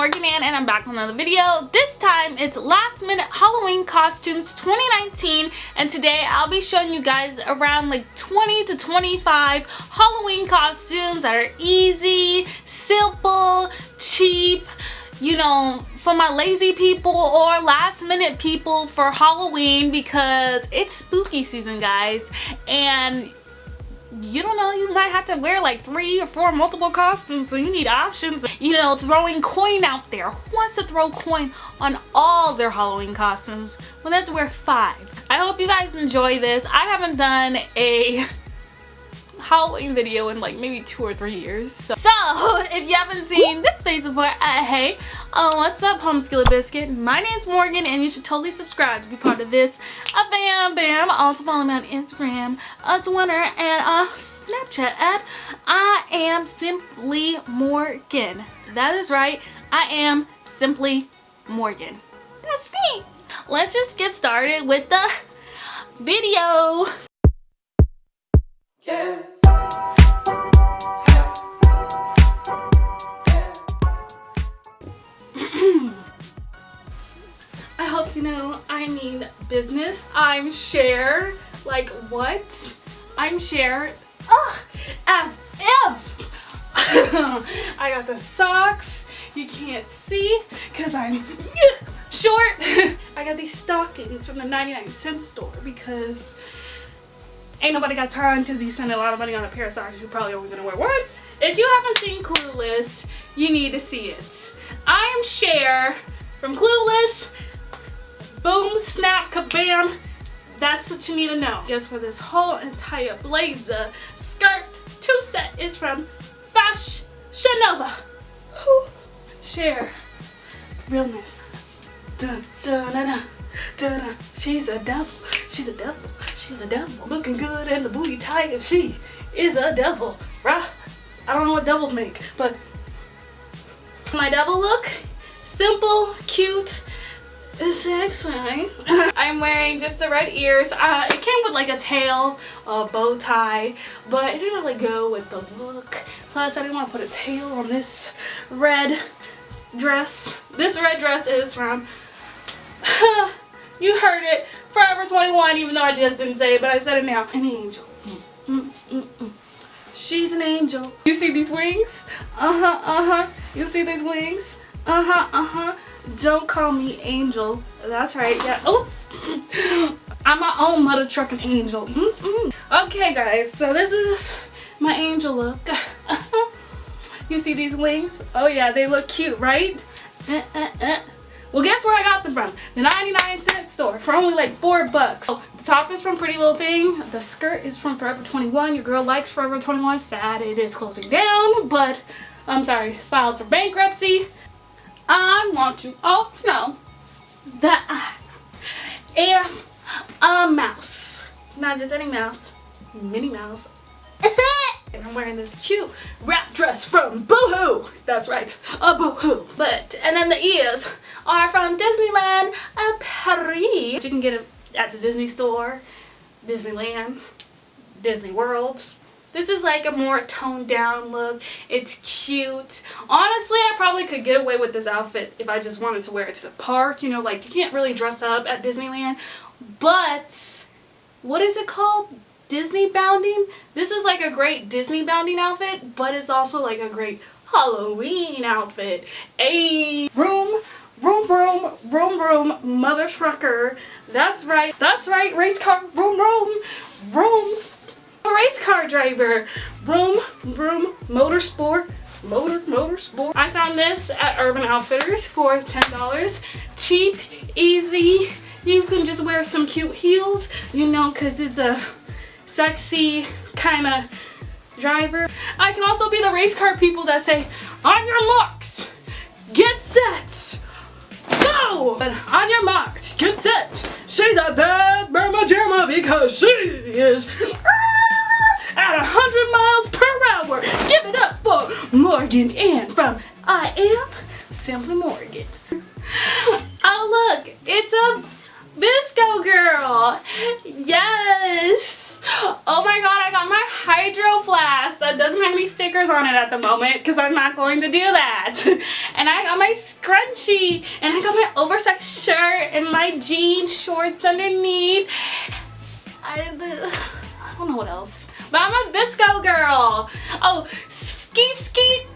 Morgan Ann, and I'm back with another video. This time it's last minute Halloween costumes 2019, and today I'll be showing you guys around like 20 to 25 Halloween costumes that are easy, simple, cheap, you know, for my lazy people or last minute people for Halloween, because it's spooky season, guys, and you don't know, you might have to wear like 3 or 4 multiple costumes, so you need options. You know, throwing coin out there. Who wants to throw coin on all their Halloween costumes when they have to wear 5? I hope you guys enjoy this. I haven't done a Halloween video in like maybe 2 or 3 years. So if you haven't seen this face before, hey, what's up, Home Skillet Biscuit? My name's Morgan, and you should totally subscribe to be part of this. Bam. Also follow me on Instagram, Twitter, and Snapchat at I am Simply Morgan. That is right, I am Simply Morgan. That's me. Let's just get started with the video. Yeah. I hope you know I mean business. I'm Cher. Like what? I'm Cher. Ugh, as if. I got the socks. You can't see because I'm short. I got these stockings from the 99-cent store because ain't nobody got time to be spending a lot of money on a pair of socks you're probably only gonna wear once. If you haven't seen Clueless, you need to see it. I am Cher from Clueless. Boom, snap, kabam. That's what you need to know. Yes, for this whole entire blazer skirt 2-set is from Fashionova. Cher, realness. Dun, dun, dun, dun, dun, dun. She's a devil. She's a devil. She's a devil. Looking good and the booty tight, and she is a devil. Right? I don't know what devils make, but my devil look, simple, cute, sexy. I'm wearing just the red ears. It came with like a tail, a bow tie, but it didn't really go with the look. Plus, I didn't want to put a tail on this red dress. This red dress is from, you heard it, Forever 21, even though I just didn't say it, but I said it now. An angel. She's an angel. You see these wings? You see these wings? Don't call me Angel. That's right. Yeah. Oh, I'm my own mother trucking angel. Okay, guys. So this is my angel look. You see these wings? Oh yeah, they look cute, right? Well, guess where I got them from? The 99-cent store for only like $4. So, the top is from Pretty Little Thing. The skirt is from Forever 21. Your girl likes Forever 21. Sad it is closing down, but I'm sorry, filed for bankruptcy. I want you all to know that I am a mouse. Not just any mouse, Minnie Mouse. And I'm wearing this cute wrap dress from Boohoo. That's right, a Boohoo. And then the ears are from Disneyland Paris. You can get it at the Disney store, Disneyland, Disney World. This is like a more toned down look. It's cute. Honestly, I probably could get away with this outfit if I just wanted to wear it to the park. You know, like you can't really dress up at Disneyland. But, what is it called? Disney bounding? This is like a great Disney bounding outfit, but it's also like a great Halloween outfit. Ayy. Vroom, vroom, vroom, vroom, vroom, mother trucker. That's right, racecar, vroom, vroom, vroom. Racecar driver. Vroom, vroom, motorsport. Motorsport. I found this at Urban Outfitters for $10. Cheap, easy. You can just wear some cute heels, you know, because it's a sexy kind of driver. I can also be the race car people that say, on your marks, get set, go! But on your marks, get set. She's a bad Burma Jamma because she is at 100 miles per hour. Give it up for Morgan Ann from I Am Simply Morgan. Oh look, it's a Visco girl. Yes. Oh my god, I got my hydro flask that doesn't have any stickers on it at the moment because I'm not going to do that. And I got my scrunchie, and I got my oversized shirt and my jean shorts underneath. I don't know what else, but I'm a Visco girl. Oh, skeet skeet.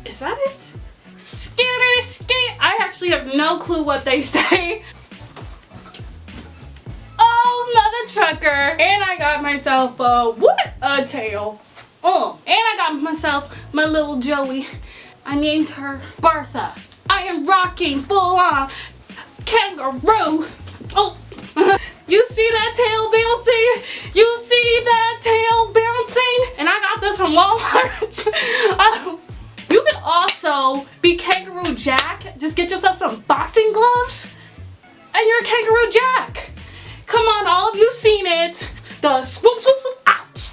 Is that it? Scooter skeet. I actually have no clue what they say. Oh, mother trucker. And I got myself a tail. Oh, and I got myself my little Joey. I named her Bertha. I am rocking full on kangaroo. Oh. You see that tail bouncing? You see that tail bouncing? And I got this from Walmart. You can also be Kangaroo Jack. Just get yourself some boxing gloves and you're a Kangaroo Jack. Come on, all of you seen it. The swoop swoop swoop. Ouch.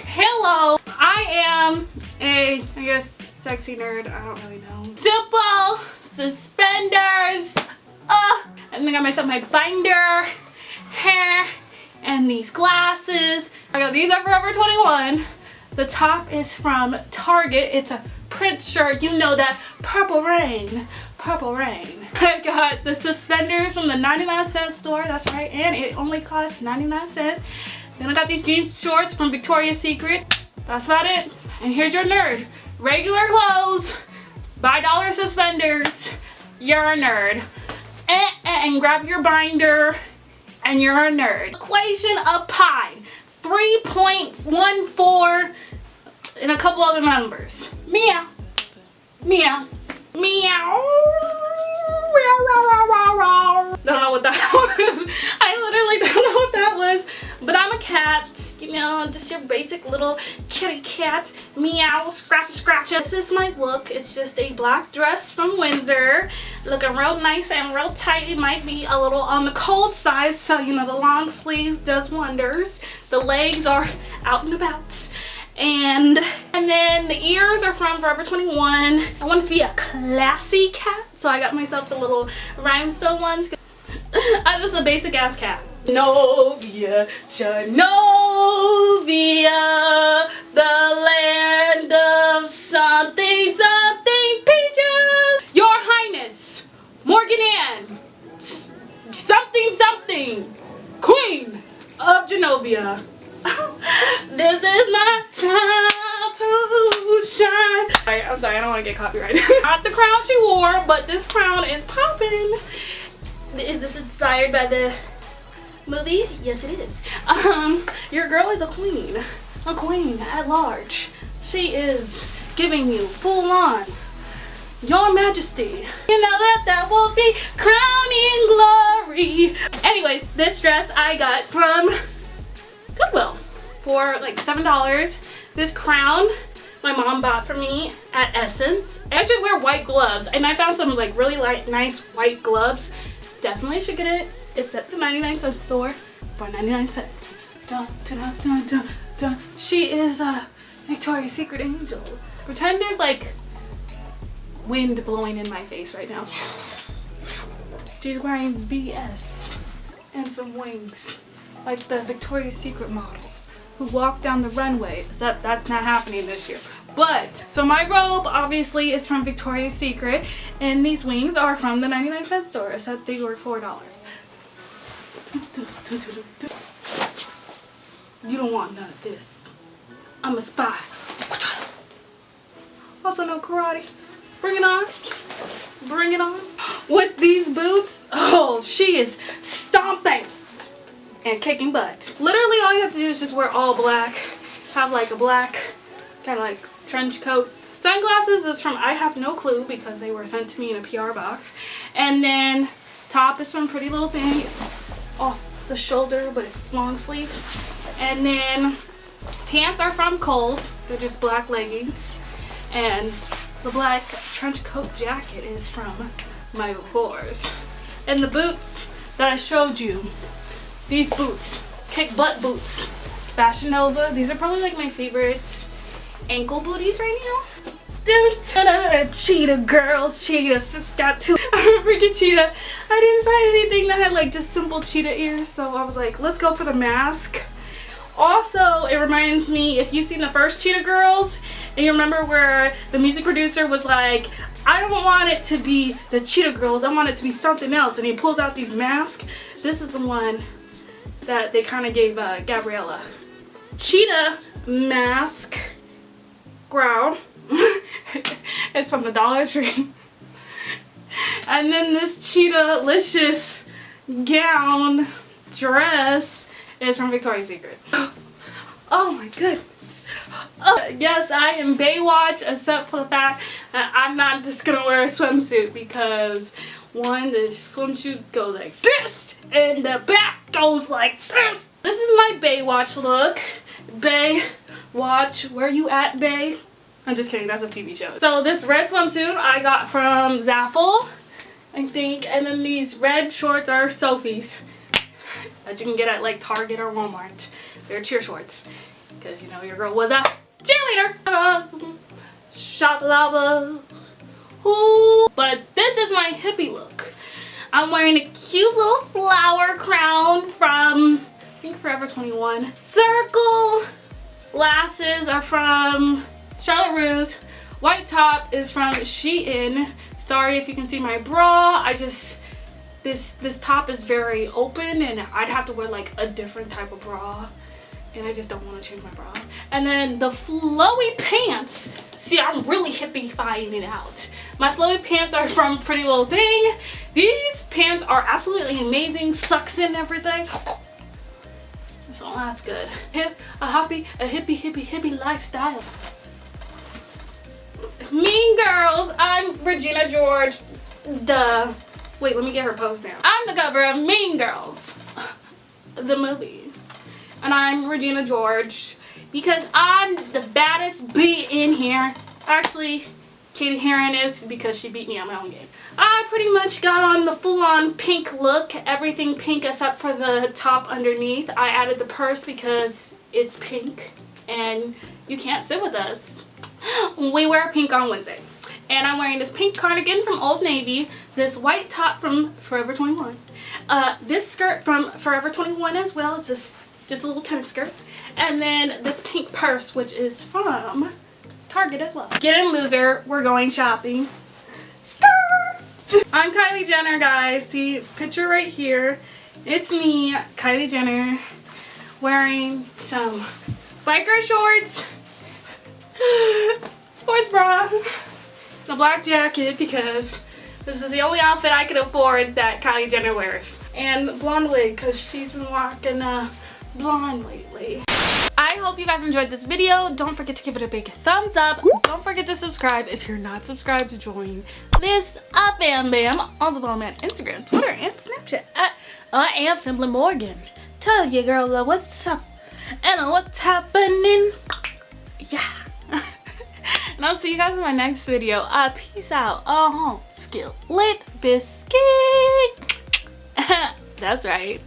Hello. I am a, I guess, sexy nerd. I don't really know. Simple suspenders. And then I got myself my binder, hair, and these glasses. I got these are Forever 21. The top is from Target. It's a Prince shirt. You know that. Purple Rain. Purple Rain. I got the suspenders from the 99-cent store. That's right. And it only costs 99 cents. Then I got these jeans shorts from Victoria's Secret. That's about it. And here's your nerd. Regular clothes. Buy dollar suspenders. You're a nerd. And grab your binder, and you're a nerd. Equation of pi, 3.14, and a couple other numbers. Meow, meow, meow. Don't know what that was. I literally don't know what that was. But I'm a cat, you know, just your basic little kitty cat. Meow, scratch, scratch. This is my look. It's just a black dress from Windsor. Looking real nice and real tight. It might be a little on the cold side, so you know the long sleeve does wonders. The legs are out and about. And then the ears are from Forever 21. I wanted to be a classy cat, so I got myself the little rhinestone ones. I'm just a basic ass cat. Genovia, Genovia, the land of something, something peaches. Your Highness, Morgan Ann, something, something, Queen of Genovia. This is my time to shine. I'm sorry, I don't want to get copyrighted. Not the crown she wore, but this crown is popping. Is this inspired by the movie? Yes, it is. Your girl is a queen at large. She is giving you full on your majesty. You know that will be crowning glory. Anyways, this dress I got from Goodwill for like $7. This crown my mom bought for me at Essence. I should wear white gloves, and I found some like really nice white gloves. Definitely should get it. It's at the 99-cent store for 99 cents. Dun, dun, dun, dun, dun, dun. She is a Victoria's Secret angel. Pretend there's like wind blowing in my face right now. She's wearing BS and some wings, like the Victoria's Secret models who walk down the runway, except that's not happening this year. But, so my robe obviously is from Victoria's Secret, and these wings are from the 99-cent store, except they were $4. You don't want none of this. I'm a spy. Also no karate. Bring it on. Bring it on. With these boots, oh, she is stomping and kicking butt. Literally all you have to do is just wear all black. Have like a black kind of like trench coat. Sunglasses is from I have no clue because they were sent to me in a PR box. And then top is from Pretty Little Thing. It's off the shoulder, but it's long sleeve. And then pants are from Kohl's. They're just black leggings. And the black trench coat jacket is from Michael Kors. And the boots that I showed you, these boots, kick butt boots, Fashion Nova. These are probably like my favorite ankle booties right now. Dun, Cheetah girls, Cheetah, sis got two. I'm a freaking Cheetah. I didn't find anything that had like just simple cheetah ears, so I was like, let's go for the mask. Also, it reminds me, if you've seen the first Cheetah Girls, and you remember where the music producer was like, I don't want it to be the Cheetah Girls, I want it to be something else, and he pulls out these masks. This is the one that they kind of gave Gabriella. Cheetah mask, growl. It's from the Dollar Tree. And then this Cheetah-licious gown, dress, is from Victoria's Secret. Oh my goodness. Yes, I am Baywatch, except for the fact that I'm not just gonna wear a swimsuit because one, the swimsuit goes like this and the back goes like this. This is my Baywatch look. Baywatch, where you at, Bay? I'm just kidding, that's a TV show. So this red swimsuit I got from Zaffle, I think, and then these red shorts are Sophie's that you can get at like Target or Walmart. They're cheer shorts because you know your girl was a cheerleader. Shop lava. Ooh. But this is my hippie look. I'm wearing a cute little flower crown from I think Forever 21. Circle glasses are from Charlotte Russe. White top is from Shein. Sorry if you can see my bra. This top is very open and I'd have to wear like a different type of bra. And I just don't want to change my bra. And then the flowy pants. See, I'm really hippie-fying it out. My flowy pants are from Pretty Little Thing. These pants are absolutely amazing. Sucks in everything. So that's good. A hippie lifestyle. Mean Girls. I'm Regina George. Duh. Wait, let me get her pose now. I'm the cover of Mean Girls, the movie. And I'm Regina George because I'm the baddest bee in here. Actually, Katie Heron is because she beat me at my own game. I pretty much got on the full-on pink look. Everything pink except for the top underneath. I added the purse because it's pink and you can't sit with us. We wear pink on Wednesday. And I'm wearing this pink cardigan from Old Navy, this white top from Forever 21, this skirt from Forever 21 as well, it's just a little tennis skirt, and then this pink purse which is from Target as well. Get in, loser, we're going shopping. Skirt! I'm Kylie Jenner, guys. See, picture right here. It's me, Kylie Jenner, wearing some biker shorts, sports bra, a black jacket because this is the only outfit I can afford that Kylie Jenner wears. And blonde wig because she's been rocking blonde lately. I hope you guys enjoyed this video. Don't forget to give it a big thumbs up. Don't forget to subscribe if you're not subscribed to join this Bam Bam. Also follow me on Instagram, Twitter, and Snapchat at I am Simply Morgan. Tell your girl what's up and what's happening. Yeah. And I'll see you guys in my next video. Peace out. Skillet biscuit. That's right.